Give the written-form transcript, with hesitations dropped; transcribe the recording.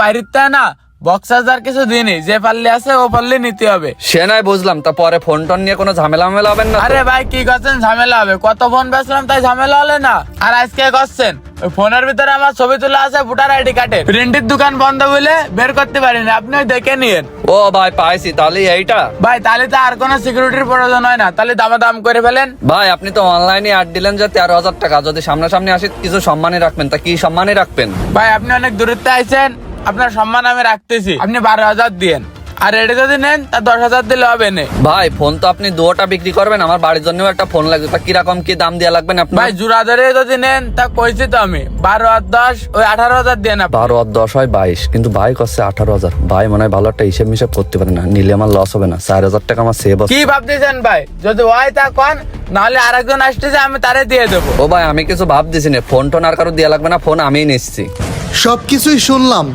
বাইরে না বক্সার কিছু দিনই যে পারলে আছে ও পারলে নিতে হবে। সে নাই বুঝলাম, তা পরে ফোন টোন নিয়ে কোনো ঝামেলা হবেন না? আরে ভাই কি করছেন, ঝামেলা হবে? কত ফোন বেচলাম তাই ঝামেলা হলে না। আর আজকে করছেন ওই ফোনের ভিতরে আমার ছবি তোলা আছে ভোটার আইডি কার্ডের, প্রিন্টের দোকান বন্ধ বলে বের করতে পারিনি, আপনি ওই দেখে নিয়েন। ও ভাই পাইছি, তাহলে এইটা ভাই তাহলে তো আর কোনো সিকিউরিটির প্রয়োজন হয় না, তাহলে দাম করে ফেলেন। ভাই আপনি তো অনলাইনে অ্যাড দিলেন যে 13,000 টাকা, যদি সামনাসামনি আসি কিছু সম্মানই রাখবেন, তা কি সম্মানই রাখবেন? ভাই আপনি অনেক দূরত্বে আইছেন, আপনার সম্মান আমি রাখতেছি, আপনি 12,000 দিয়েন। আর এটা যদি নেন তা 10,000 দিলে হবে না। ভাই ফোন তো আপনি দুটা বিক্রি করবেন, আমার বাড়ির জন্য একটা ফোন লাগবে, তা কিরকম কি দাম দেওয়া লাগবে আপনার? ভাই জোড়া ধরে যদি নেন তা কইছি তো আমি 12 আর 10 ওই 18,000 দিয়ে না। 12 আর 10 হয় 22, কিন্তু ভাই করছে 18,000। ভাই মনে হয় ভালো একটা হিসেব করতে পারে না, নিলে আমার লস হবে না? 4,000 টাকা আমার সেভ আছে। কি ভাবতেছেন ভাই? যদি হয় তা কোন, নাহলে আরেকজন আসতেছে আমি তারে দিয়ে দেবো। ও ভাই আমি কিছু ভাবতেছি না, ফোন টোন আর কারো দেওয়া লাগবে না, ফোন আমিই নিচ্ছি। সবকিছুই শুনলাম,